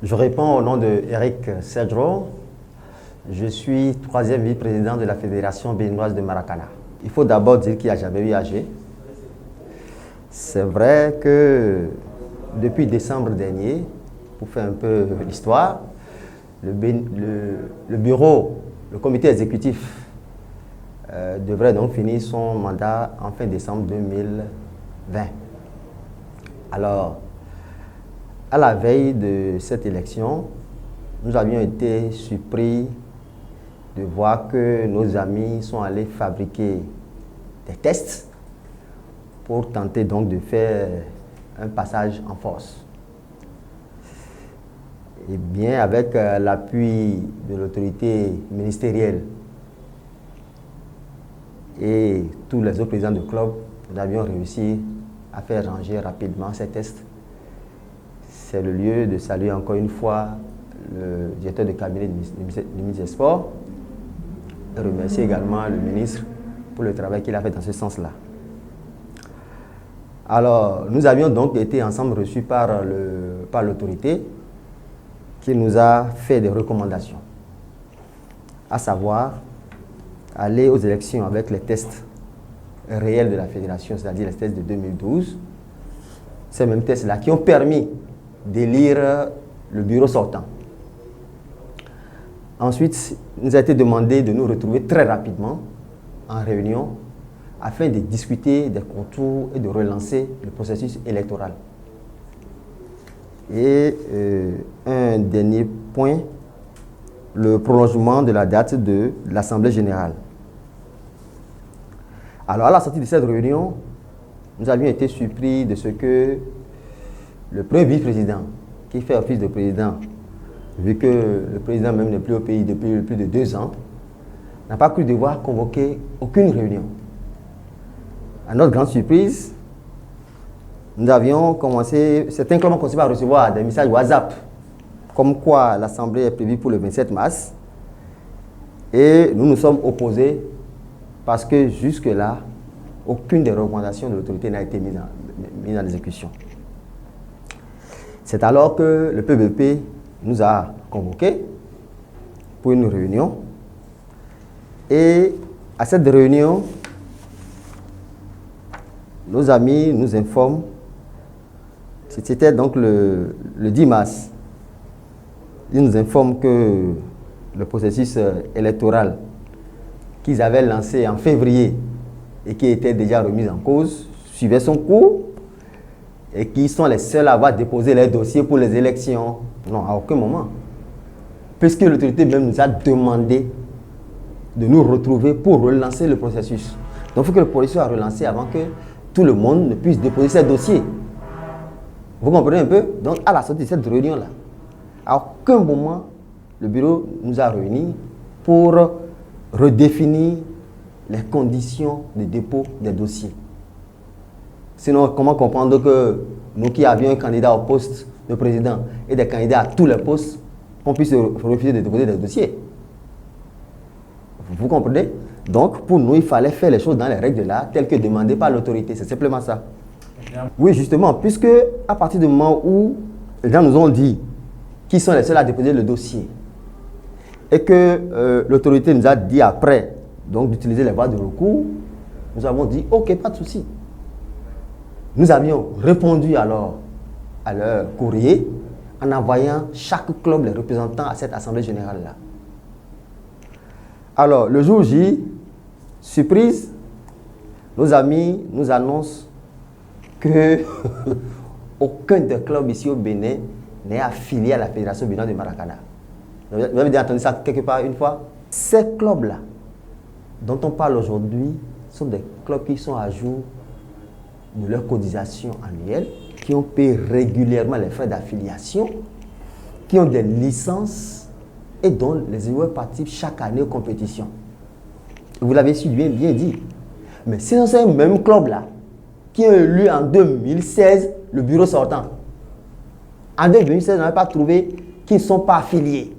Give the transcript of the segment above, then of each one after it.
Je réponds au nom de Eric Sedro. Je suis troisième vice-président de la Fédération béninoise de Maracana. Il faut d'abord dire qu'il n'y a jamais eu AG. C'est vrai que depuis décembre dernier, pour faire un peu l'histoire, le bureau, le comité exécutif devrait donc finir son mandat en fin décembre 2020. Alors, à la veille de cette élection, nous avions été surpris de voir que nos amis sont allés fabriquer des tests pour tenter donc de faire un passage en force. Et bien, avec l'appui de l'autorité ministérielle et tous les autres présidents de club, nous avions réussi à faire ranger rapidement ces tests. C'est le lieu de saluer encore une fois le directeur de cabinet du ministre des Sports et remercier également le ministre pour le travail qu'il a fait dans ce sens-là. Alors, nous avions donc été ensemble reçus par l'autorité qui nous a fait des recommandations, à savoir aller aux élections avec les tests réels de la fédération, c'est-à-dire les tests de 2012. Ces mêmes tests-là qui ont permis d'élire le bureau sortant. Ensuite, il nous a été demandé de nous retrouver très rapidement en réunion afin de discuter des contours et de relancer le processus électoral. Et un dernier point, le prolongement de la date de l'Assemblée générale. Alors, à la sortie de cette réunion, nous avions été surpris de ce que le premier vice-président, qui fait office de président, vu que le président même n'est plus au pays depuis plus de 2 ans, n'a pas cru devoir convoquer aucune réunion. À notre grande surprise, nous avions commencé, certains clubs ont commencé à recevoir des messages WhatsApp, comme quoi l'Assemblée est prévue pour le 27 mars, et nous nous sommes opposés parce que jusque-là, aucune des recommandations de l'autorité n'a été mise en exécution. C'est alors que le PBP nous a convoqués pour une réunion. Et à cette réunion, nos amis nous informent, c'était donc le 10 mars, ils nous informent que le processus électoral qu'ils avaient lancé en février et qui était déjà remis en cause suivait son cours et qui sont les seuls à avoir déposé les dossiers pour les élections. Non, à aucun moment. Puisque l'autorité même nous a demandé de nous retrouver pour relancer le processus. Donc il faut que le processus soit relancé avant que tout le monde ne puisse déposer ses dossiers. Vous comprenez un peu? Donc à la sortie de cette réunion-là, à aucun moment, le bureau nous a réunis pour redéfinir les conditions de dépôt des dossiers. Sinon, comment comprendre que nous qui avions un candidat au poste de président et des candidats à tous les postes, qu'on puisse refuser de déposer des dossiers? Vous comprenez? Donc, pour nous, il fallait faire les choses dans les règles de l'art, telles que demandées par l'autorité. C'est simplement ça. Oui, justement, puisque à partir du moment où les gens nous ont dit qu'ils sont les seuls à déposer le dossier et que l'autorité nous a dit après donc d'utiliser les voies de recours, nous avons dit ok, pas de souci. Nous avions répondu alors à leur courrier en envoyant chaque club les représentants à cette assemblée générale-là. Alors, le jour J, surprise, nos amis nous annoncent que aucun des clubs ici au Bénin n'est affilié à la Fédération béninoise de Maracana. Vous avez déjà entendu ça quelque part une fois? Ces clubs-là, dont on parle aujourd'hui, sont des clubs qui sont à jour de leur cotisation annuelle, qui ont payé régulièrement les frais d'affiliation, qui ont des licences et dont les joueurs participent chaque année aux compétitions. Vous l'avez su bien dit. Mais ce sont ces mêmes clubs-là qui ont élu en 2016 le bureau sortant. En 2016, on n'avait pas trouvé qu'ils ne sont pas affiliés.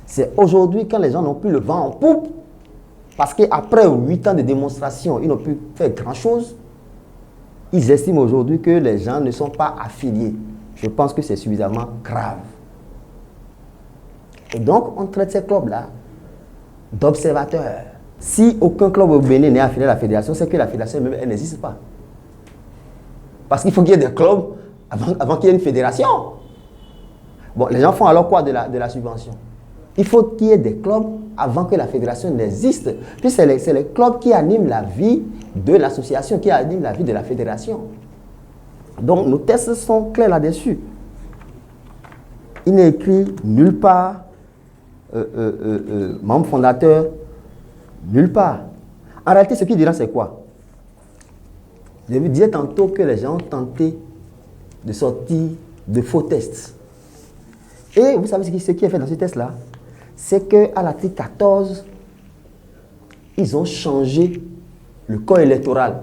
C'est aujourd'hui quand les gens n'ont plus le vent en poupe, parce qu'après 8 ans de démonstration, ils n'ont pu faire grand-chose. Ils estiment aujourd'hui que les gens ne sont pas affiliés. je pense que c'est suffisamment grave. Et donc, on traite ces clubs-là d'observateurs. Si aucun club au Bénin n'est affilié à la fédération, c'est que la fédération même, elle n'existe pas. Parce qu'il faut qu'il y ait des clubs avant qu'il y ait une fédération. Bon, les gens font alors quoi de la subvention? Il faut qu'il y ait des clubs avant que la fédération n'existe. Puis c'est les clubs qui animent la vie de l'association, qui animent la vie de la fédération. Donc nos tests sont clairs là-dessus. Il n'est écrit nulle part membre fondateur, nulle part. En réalité, ce qu'il dira, c'est quoi? Je vous disais tantôt que les gens ont tenté de sortir de faux tests. Et vous savez ce qui est fait dans ce test-là? C'est qu'à l'article 14, ils ont changé le code électoral.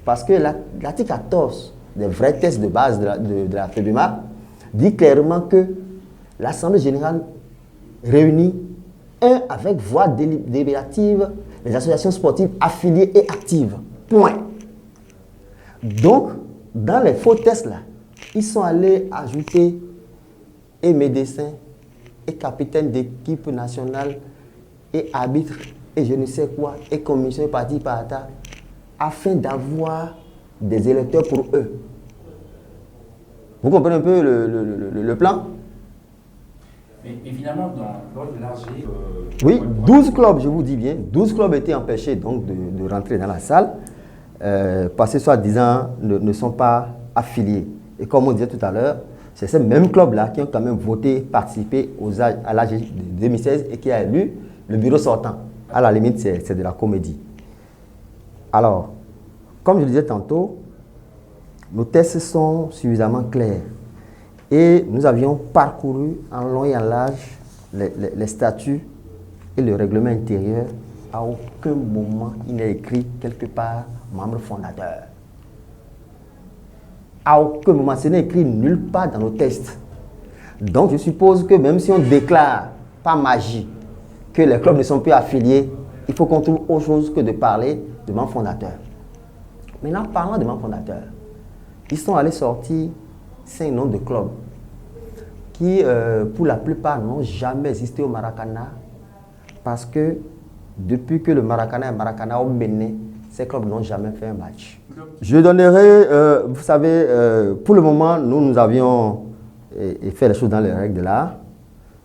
Parce que l'article 14 des vrais tests de base de la FEBUMA dit clairement que l'Assemblée générale réunit avec voix délibérative les associations sportives affiliées et actives. Point. Donc, dans les faux tests là, ils sont allés ajouter et médecin, et capitaine d'équipe nationale, et arbitre, et je ne sais quoi, et commission, et parti parta, afin d'avoir des électeurs pour eux. Vous comprenez un peu le plan? Mais finalement, lors de l'AG... oui, 12 clubs, je vous dis bien, 12 clubs étaient empêchés donc de rentrer dans la salle, parce que soi-disant ne sont pas affiliés. Et comme on disait tout à l'heure, c'est ces mêmes clubs-là qui ont quand même voté, participé à l'AG de 2016 et qui a élu le bureau sortant. À la limite, c'est de la comédie. Alors, comme je le disais tantôt, nos tests sont suffisamment clairs. Et nous avions parcouru en long et en large les statuts et le règlement intérieur. À aucun moment, il n'est écrit quelque part membre fondateur. À aucun moment, ce n'est écrit nulle part dans nos tests. Donc, je suppose que même si on déclare, par magie, que les clubs ne sont plus affiliés, il faut qu'on trouve autre chose que de parler de membres fondateurs. Maintenant, parlant de membres fondateurs, ils sont allés sortir 5 noms de clubs qui, pour la plupart, n'ont jamais existé au Maracana parce que depuis que le Maracana est Maracana au Bénin, ces clubs n'ont jamais fait un match. Je donnerai, vous savez, pour le moment, nous avions fait les choses dans les règles de l'art.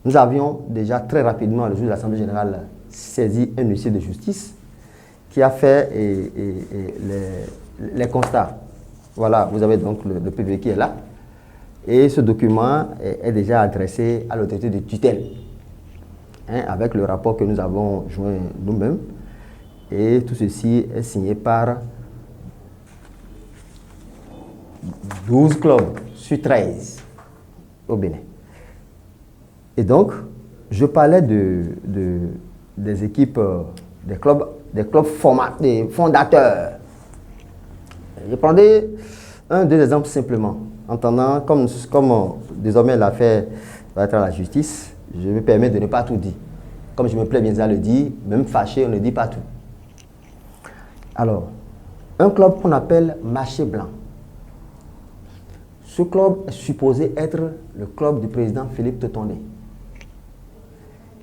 Nous avions déjà très rapidement, le jour de l'Assemblée générale, saisi un huissier de justice qui a fait les constats. Voilà, vous avez donc le PV qui est là. Et ce document est déjà adressé à l'autorité de tutelle, avec le rapport que nous avons joint nous-mêmes. Et tout ceci est signé par 12 clubs sur 13 au Bénin. Et donc, je parlais des équipes, des clubs fondateurs. Je prendrai deux exemples simplement. En attendant, comme désormais l'affaire va être à la justice, je me permets de ne pas tout dire. Comme je me plais bien à le dire, même fâché, on ne dit pas tout. Alors, un club qu'on appelle Marché Blanc. Ce club est supposé être le club du président Philippe Totonné.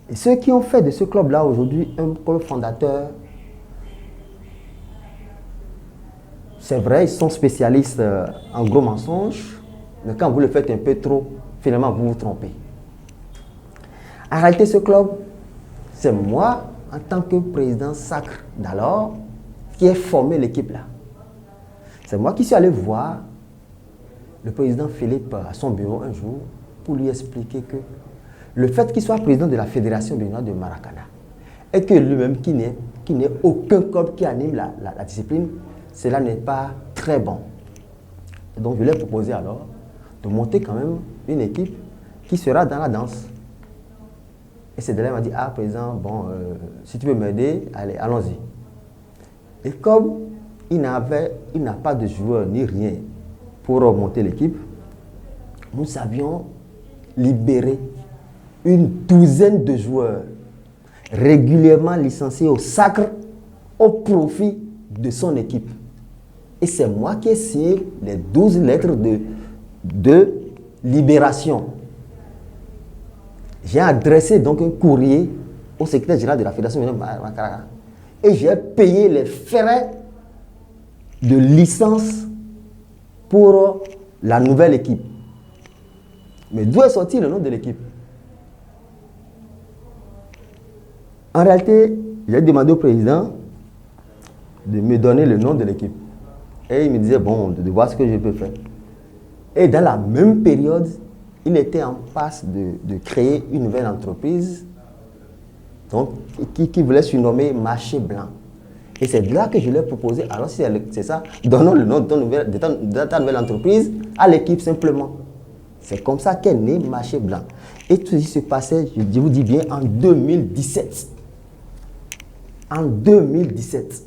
Et ceux qui ont fait de ce club-là aujourd'hui un club fondateur, c'est vrai, ils sont spécialistes en gros mensonges, mais quand vous le faites un peu trop, finalement vous vous trompez. En réalité, ce club, c'est moi, en tant que président sacre d'alors, qui ai formé l'équipe là. C'est moi qui suis allé voir le président Philippe à son bureau un jour pour lui expliquer que le fait qu'il soit président de la Fédération béninoise de Maracana et que lui-même qui n'ait aucun club qui anime la discipline, cela n'est pas très bon. Et donc je lui ai proposé alors de monter quand même une équipe qui sera dans la danse. Et c'est de là qu'il m'a dit, ah président, bon, si tu veux m'aider, allez, allons-y. Et comme il n'a pas de joueurs ni rien pour monter l'équipe, nous avions libéré une douzaine de joueurs régulièrement licenciés au sacre au profit de son équipe. Et c'est moi qui ai signé les 12 lettres de libération. J'ai adressé donc un courrier au secrétaire général de la Fédération et j'ai payé les frais de licence pour la nouvelle équipe. Mais d'où est sorti le nom de l'équipe? En réalité, j'ai demandé au président de me donner le nom de l'équipe. Et il me disait, bon, de voir ce que je peux faire. Et dans la même période, il était en passe de créer une nouvelle entreprise donc, qui voulait se nommer Marché Blanc. Et c'est là que je lui ai proposé, alors si c'est ça, donnons le nom de ta nouvelle entreprise à l'équipe simplement. C'est comme ça qu'est né Marché Blanc. Et tout ceci se passait, je vous dis bien, en 2017. En 2017.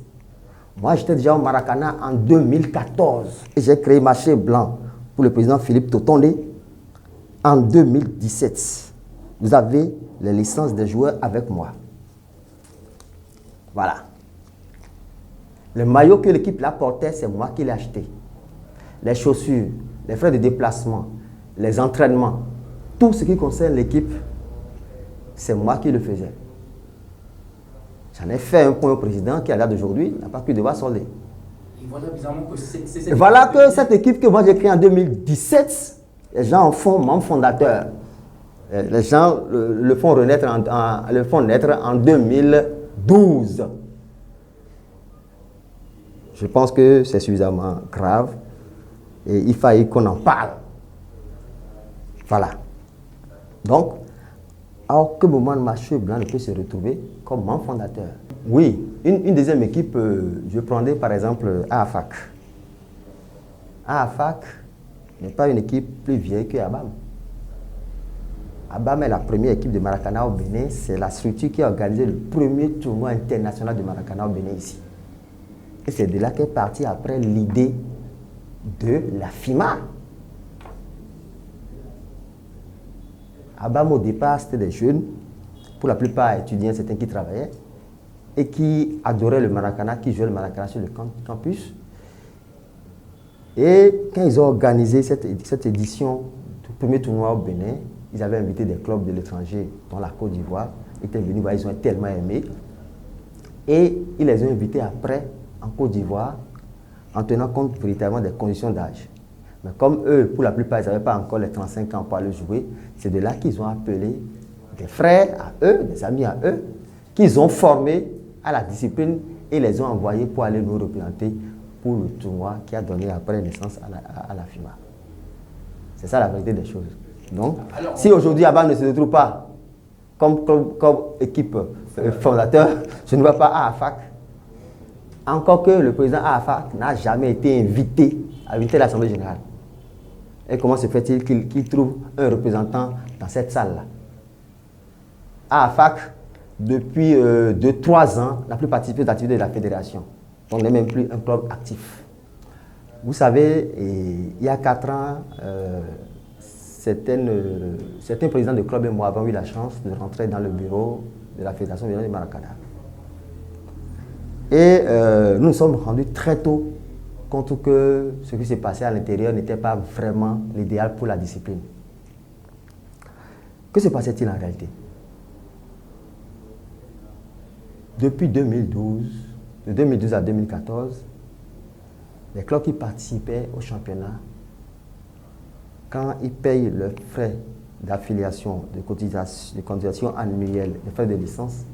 Moi, j'étais déjà au Maracana en 2014. Et j'ai créé Marché Blanc pour le président Philippe Totonde en 2017. Vous avez les licences des joueurs avec moi. Voilà. Le maillot que l'équipe la portait, c'est moi qui l'ai acheté. Les chaussures, les frais de déplacement, les entraînements, tout ce qui concerne l'équipe, c'est moi qui le faisais. J'en ai fait un point au président qui, à l'heure d'aujourd'hui, n'a pas pu devoir solder. Et voilà bizarrement que voilà que cette équipe que moi j'ai créée en 2017, les gens en font membre fondateur. Les gens le font naître en 2012. Je pense que c'est suffisamment grave et il fallait qu'on en parle. Voilà. Donc, à aucun moment, Marché Blanc ne peut se retrouver comme membre fondateur. Oui, une deuxième équipe, je prendrais par exemple AFAC. AFAC n'est pas une équipe plus vieille que ABAM. ABAM est la première équipe de Maracana au Bénin. C'est la structure qui a organisé le premier tournoi international de Maracana au Bénin ici. Et c'est de là qu'est partie après l'idée de la FIMA. ABAM au départ, c'était des jeunes, pour la plupart étudiants, certains qui travaillaient, et qui adoraient le Maracana, qui jouaient le Maracana sur le campus. Et quand ils ont organisé cette édition du premier tournoi au Bénin, ils avaient invité des clubs de l'étranger, dont la Côte d'Ivoire. Ils étaient venus voir, ils ont tellement aimé. Et ils les ont invités après en Côte d'Ivoire, en tenant compte véritablement des conditions d'âge. Mais comme eux, pour la plupart, ils n'avaient pas encore les 35 ans pour aller jouer, c'est de là qu'ils ont appelé des frères à eux, des amis à eux, qu'ils ont formés à la discipline et les ont envoyés pour aller nous représenter pour le tournoi qui a donné après naissance à la FIMA. C'est ça la vérité des choses. Donc, si aujourd'hui ABAM ne se retrouve pas comme équipe fondateur, je ne vois pas AFAC. Encore que le président AFAC n'a jamais été invité à l'Assemblée générale. Et comment se fait-il qu'il trouve un représentant dans cette salle-là? AFAC, depuis 2-3 ans, n'a plus participé aux activités de la fédération. Donc, on n'est même plus un club actif. Vous savez, il y a 4 ans, certains présidents de club et moi avons eu la chance de rentrer dans le bureau de la Fédération du Maracana. Et nous nous sommes rendus très tôt compte que ce qui s'est passé à l'intérieur n'était pas vraiment l'idéal pour la discipline. Que se passait-il en réalité? Depuis 2012, de 2012 à 2014, les clubs qui participaient au championnat, quand ils payent leurs frais d'affiliation, de cotisation annuelle, les frais de licence,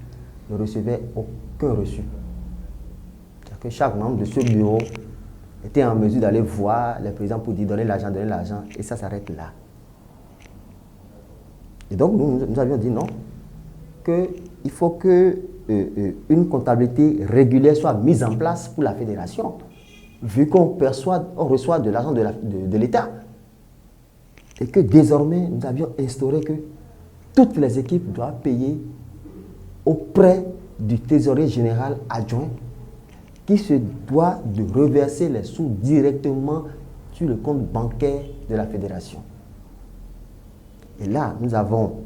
ne recevaient aucun reçu. C'est-à-dire que chaque membre de ce bureau était en mesure d'aller voir les présidents pour dire donner l'argent, et ça s'arrête là. Et donc nous avions dit non, qu'il faut qu'une comptabilité régulière soit mise en place pour la fédération, vu qu'on reçoit de l'argent de l'État. Et que désormais, nous avions instauré que toutes les équipes doivent payer auprès du trésorier général adjoint qui se doit de reverser les sous directement sur le compte bancaire de la fédération. Et là, nous avons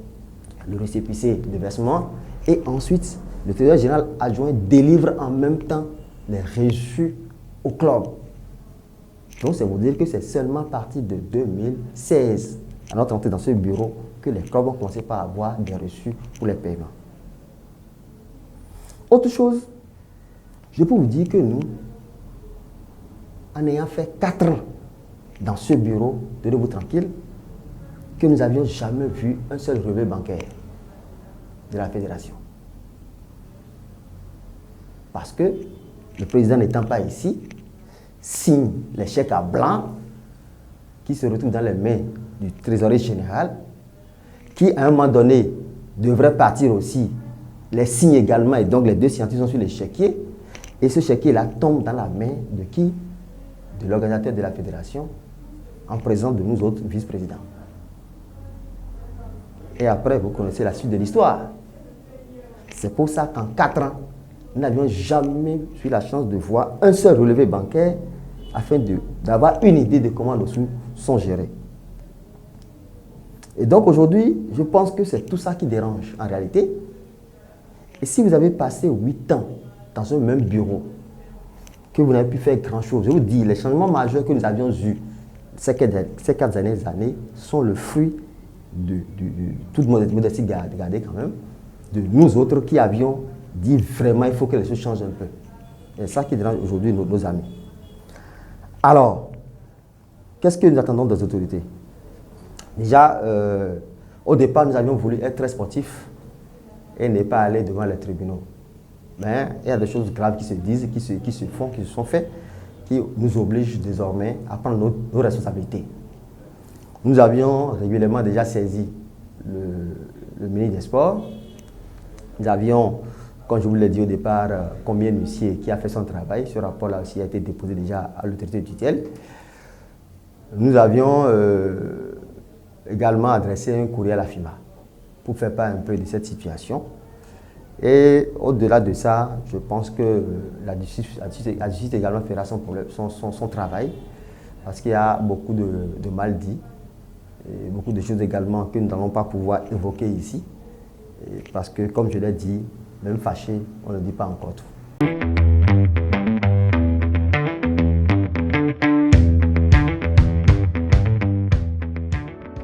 le récépissé de versement et ensuite, le trésorier général adjoint délivre en même temps les reçus au club. Donc, c'est vous dire que c'est seulement à partir de 2016, à notre entrée dans ce bureau, que les clubs ont commencé par avoir des reçus pour les paiements. Autre chose, je peux vous dire que nous, en ayant fait 4 ans dans ce bureau, tenez-vous tranquille, que nous n'avions jamais vu un seul relevé bancaire de la fédération. Parce que le président n'étant pas ici, signe les chèques à blanc qui se retrouvent dans les mains du trésorier général, qui à un moment donné devrait partir aussi, les signe également, et donc les 2 scientifiques sont sur les chéquiers, et ce chéquier-là tombe dans la main de qui? De l'organisateur de la fédération, en présence de nous autres vice-présidents. Et après, vous connaissez la suite de l'histoire. C'est pour ça qu'en 4 ans, nous n'avions jamais eu la chance de voir un seul relevé bancaire afin d'avoir une idée de comment nos sous sont gérés. Et donc aujourd'hui, je pense que c'est tout ça qui dérange en réalité. Et si vous avez passé 8 ans dans un même bureau, que vous n'avez pu faire grand-chose, je vous dis, les changements majeurs que nous avions eus ces 4 dernières années sont le fruit de toute modestie gardée quand même, de nous autres qui avions dit vraiment il faut que les choses changent un peu. Et c'est ça qui dérange aujourd'hui nos amis. Alors, qu'est-ce que nous attendons des autorités? Déjà, au départ, nous avions voulu être très sportifs et ne pas aller devant les tribunaux. Mais il y a des choses graves qui se disent, qui se font, qui se sont faites, qui nous obligent désormais à prendre nos responsabilités. Nous avions régulièrement déjà saisi le ministre des Sports. Nous avions, comme je vous l'ai dit au départ, combien d'huissiers qui a fait son travail. Ce rapport-là aussi a été déposé déjà à l'autorité de tutelle. Nous avions également adressé un courrier à la FIMA pour faire part un peu de cette situation. Et au-delà de ça, je pense que la justice également fera son travail, parce qu'il y a beaucoup de mal dit, et beaucoup de choses également que nous n'allons pas pouvoir évoquer ici, parce que comme je l'ai dit, même fâché, on ne dit pas encore tout.